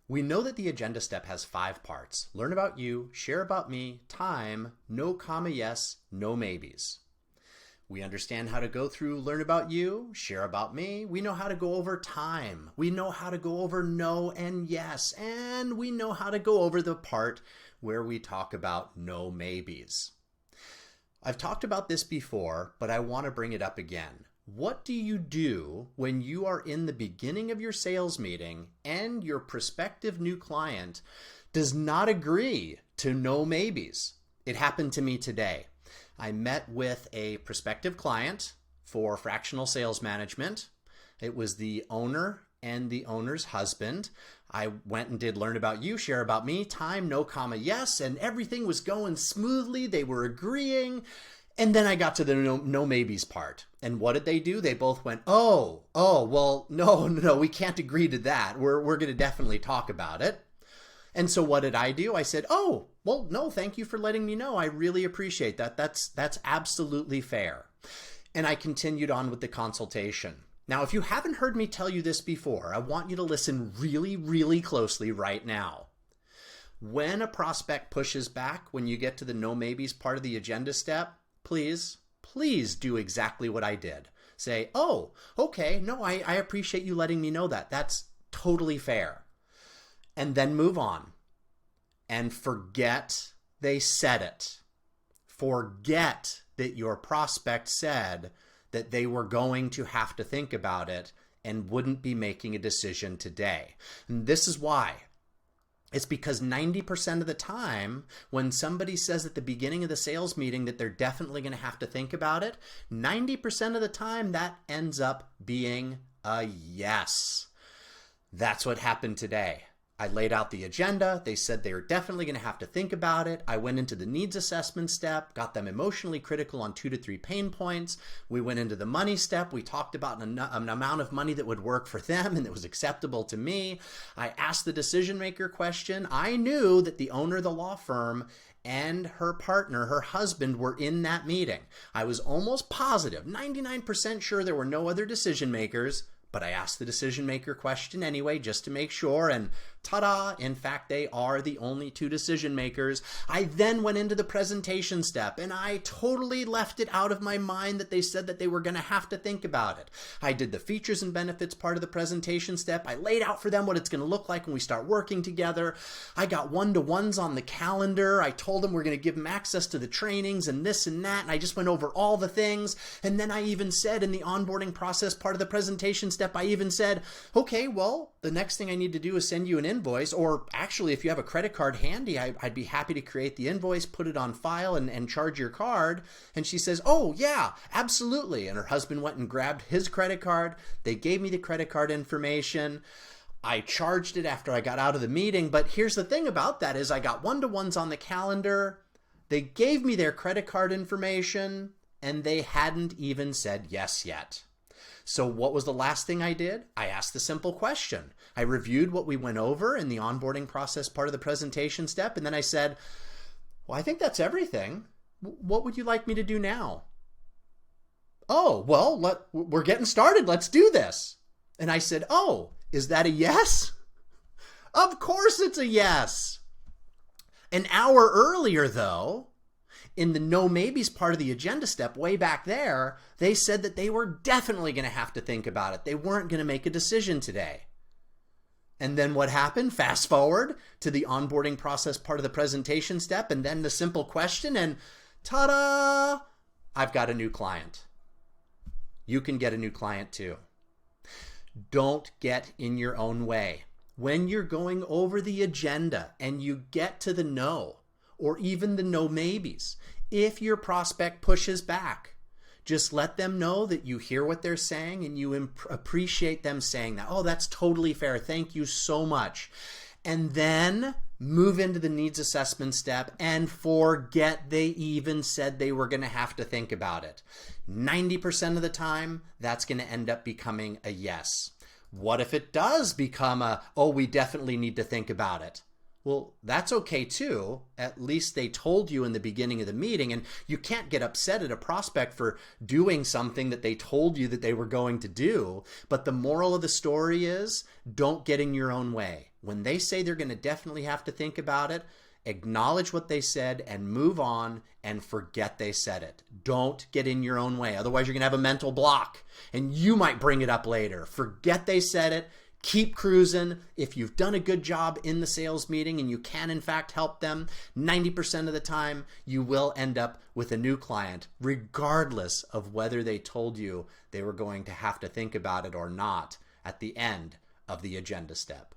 We know that the agenda step has 5 parts: learn about you, share about me, time, no comma yes, no maybes. We understand how to go through learn about you, share about me. We know how to go over time. We know how to go over no and yes. And we know how to go over the part where we talk about no maybes. I've talked about this before, but I want to bring it up again. What do you do when you are in the beginning of your sales meeting and your prospective new client does not agree to no maybes? It happened to me today. I met with a prospective client for fractional sales management. It was the owner and the owner's husband. I went and did learn about you, share about me, time, no comma yes, and everything was going smoothly. They were agreeing. And then I got to the no maybes part. And what did they do? They both went, well, no, we can't agree to that. We're going to definitely talk about it. And so what did I do? I said, oh, well, no, thank you for letting me know. I really appreciate that. That's absolutely fair. And I continued on with the consultation. Now, if you haven't heard me tell you this before, I want you to listen really, really closely right now. When a prospect pushes back, when you get to the no maybes part of the agenda step, please do exactly what I did. Say, oh, okay, no, I appreciate you letting me know that. That's totally fair. And then move on and forget they said it. Forget that your prospect said that they were going to have to think about it and wouldn't be making a decision today. And this is why. It's because 90% of the time, when somebody says at the beginning of the sales meeting that they're definitely going to have to think about it, 90% of the time that ends up being a yes. That's what happened today. I laid out the agenda. They said they were definitely going to have to think about it. I went into the needs assessment step, got them emotionally critical on 2 to 3 pain points. We went into the money step. We talked about an amount of money that would work for them and that was acceptable to me. I asked the decision maker question. I knew that the owner of the law firm and her partner, her husband, were in that meeting. I was almost positive, 99% sure there were no other decision makers. But I asked the decision maker question anyway, just to make sure, and ta-da, in fact, they are the only 2 decision makers. I then went into the presentation step, and I totally left it out of my mind that they said that they were going to have to think about it. I did the features and benefits part of the presentation step. I laid out for them what it's going to look like when we start working together. I got one-to-ones on the calendar. I told them we're going to give them access to the trainings and this and that, and I just went over all the things. And then I even said in the onboarding process part of the presentation step, I even said, okay, well, the next thing I need to do is send you an invoice, or actually, if you have a credit card handy, I'd be happy to create the invoice, put it on file, and charge your card. And she says, oh, yeah, absolutely. And her husband went and grabbed his credit card. They gave me the credit card information. I charged it after I got out of the meeting. But here's the thing about that is I got one-to-ones on the calendar. They gave me their credit card information, and they hadn't even said yes yet. So what was the last thing I did? I asked the simple question. I reviewed what we went over in the onboarding process part of the presentation step, and then I said, well, I think that's everything. What would you like me to do now? Oh, well, we're getting started. Let's do this. And I said, oh, is that a yes? Of course it's a yes. An hour earlier, though, in the no maybes part of the agenda step way back there, they said that they were definitely going to have to think about it. They weren't going to make a decision today. And then what happened? Fast forward to the onboarding process part of the presentation step, and then the simple question, and ta-da! I've got a new client. You can get a new client too. Don't get in your own way. When you're going over the agenda and you get to the no, or even the no maybes, if your prospect pushes back, just let them know that you hear what they're saying and you appreciate them saying that. Oh, that's totally fair. Thank you so much. And then move into the needs assessment step and forget they even said they were going to have to think about it. 90% of the time, that's going to end up becoming a yes. What if it does become a, oh, we definitely need to think about it? Well, that's okay too. At least they told you in the beginning of the meeting, and you can't get upset at a prospect for doing something that they told you that they were going to do. But the moral of the story is, don't get in your own way. When they say they're going to definitely have to think about it, acknowledge what they said and move on and forget they said it. Don't get in your own way. Otherwise, you're going to have a mental block and you might bring it up later. Forget they said it. Keep cruising. If you've done a good job in the sales meeting and you can in fact help them, 90% of the time you will end up with a new client, regardless of whether they told you they were going to have to think about it or not at the end of the agenda step.